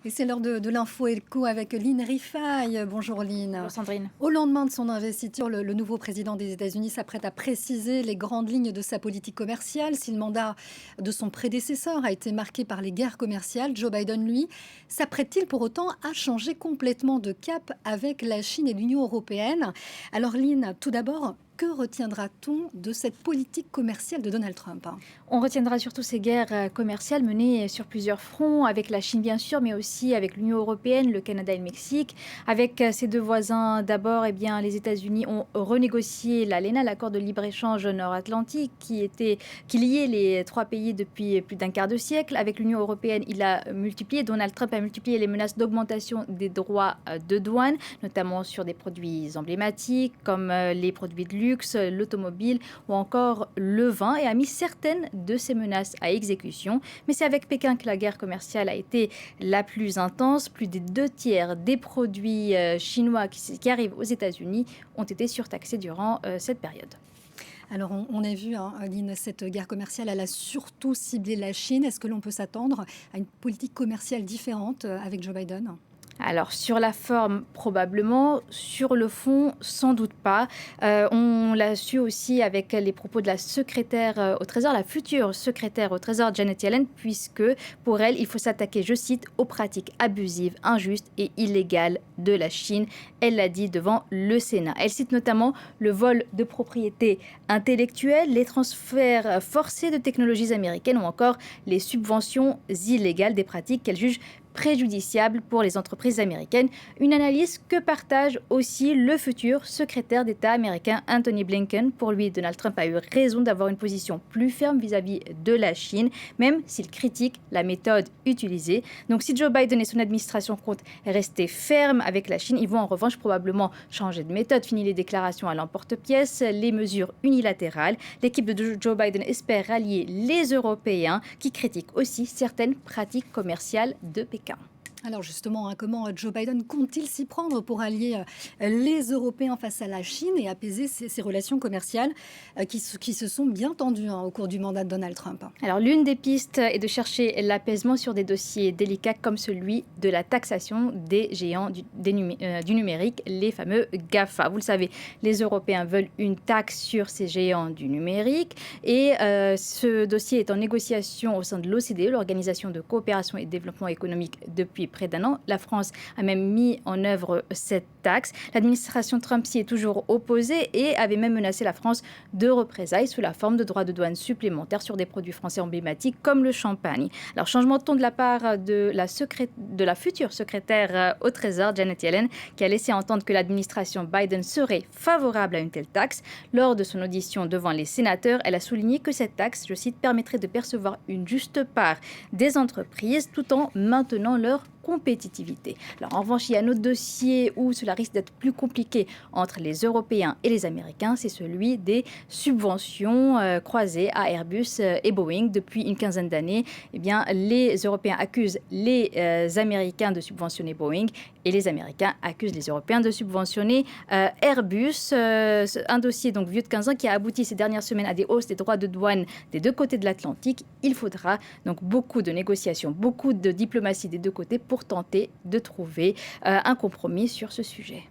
Et c'est l'heure de l'info éco avec Lynn Rifaille. Bonjour Lynn. Bonjour Sandrine. Au lendemain de son investiture, le nouveau président des États-Unis s'apprête à préciser les grandes lignes de sa politique commerciale. Si le mandat de son prédécesseur a été marqué par les guerres commerciales, Joe Biden, lui, s'apprête-t-il pour autant à changer complètement de cap avec la Chine et l'Union européenne? Alors Lynn, tout d'abord, que retiendra-t-on de cette politique commerciale de Donald Trump? On retiendra surtout ces guerres commerciales menées sur plusieurs fronts, avec la Chine bien sûr, mais aussi avec l'Union européenne, le Canada et le Mexique. Avec ses deux voisins, d'abord, les États-Unis ont renégocié l'ALENA, l'accord de libre-échange nord-atlantique, qui liait les trois pays depuis plus d'un quart de siècle. Avec l'Union européenne, Donald Trump a multiplié les menaces d'augmentation des droits de douane, notamment sur des produits emblématiques comme les produits de luxe, l'automobile ou encore le vin, et a mis certaines de ces menaces à exécution. Mais c'est avec Pékin que la guerre commerciale a été la plus intense. Plus des 2 tiers des produits chinois qui arrivent aux États-Unis ont été surtaxés durant cette période. Alors, on a vu, Lynn, cette guerre commerciale, elle a surtout ciblé la Chine. Est-ce que l'on peut s'attendre à une politique commerciale différente avec Joe Biden? Alors, sur la forme, probablement. Sur le fond, sans doute pas. On l'a su aussi avec les propos de la secrétaire au Trésor, la future secrétaire au Trésor, Janet Yellen, puisque pour elle, il faut s'attaquer, je cite, aux pratiques abusives, injustes et illégales de la Chine. Elle l'a dit devant le Sénat. Elle cite notamment le vol de propriété intellectuelle, les transferts forcés de technologies américaines ou encore les subventions illégales, des pratiques qu'elle juge préjudiciable pour les entreprises américaines. Une analyse que partage aussi le futur secrétaire d'État américain Anthony Blinken. Pour lui, Donald Trump a eu raison d'avoir une position plus ferme vis-à-vis de la Chine, même s'il critique la méthode utilisée. Donc si Joe Biden et son administration comptent rester fermes avec la Chine, ils vont en revanche probablement changer de méthode. Fini les déclarations à l'emporte-pièce, les mesures unilatérales. L'équipe de Joe Biden espère rallier les Européens qui critiquent aussi certaines pratiques commerciales de Pékin. Alors justement, comment Joe Biden compte-t-il s'y prendre pour allier les Européens face à la Chine et apaiser ces relations commerciales qui se sont bien tendues au cours du mandat de Donald Trump? Alors l'une des pistes est de chercher l'apaisement sur des dossiers délicats comme celui de la taxation des géants du numérique, les fameux GAFA. Vous le savez, les Européens veulent une taxe sur ces géants du numérique et ce dossier est en négociation au sein de l'OCDE, l'Organisation de coopération et développement économique, depuis près d'un an. La France a même mis en œuvre cette taxe. L'administration Trump s'y est toujours opposée et avait même menacé la France de représailles sous la forme de droits de douane supplémentaires sur des produits français emblématiques comme le champagne. Alors, changement de ton de la part de la future secrétaire au Trésor, Janet Yellen, qui a laissé entendre que l'administration Biden serait favorable à une telle taxe. Lors de son audition devant les sénateurs, elle a souligné que cette taxe, je cite, permettrait de percevoir une juste part des entreprises tout en maintenant leur compétitivité. Alors, en revanche, il y a un autre dossier où cela risque d'être plus compliqué entre les Européens et les Américains, c'est celui des subventions croisées à Airbus et Boeing. Depuis une quinzaine d'années, les Européens accusent les Américains de subventionner Boeing et les Américains accusent les Européens de subventionner Airbus. Un dossier donc vieux de 15 ans qui a abouti ces dernières semaines à des hausses des droits de douane des deux côtés de l'Atlantique. Il faudra donc beaucoup de négociations, beaucoup de diplomatie des deux côtés pour tenter de trouver un compromis sur ce sujet.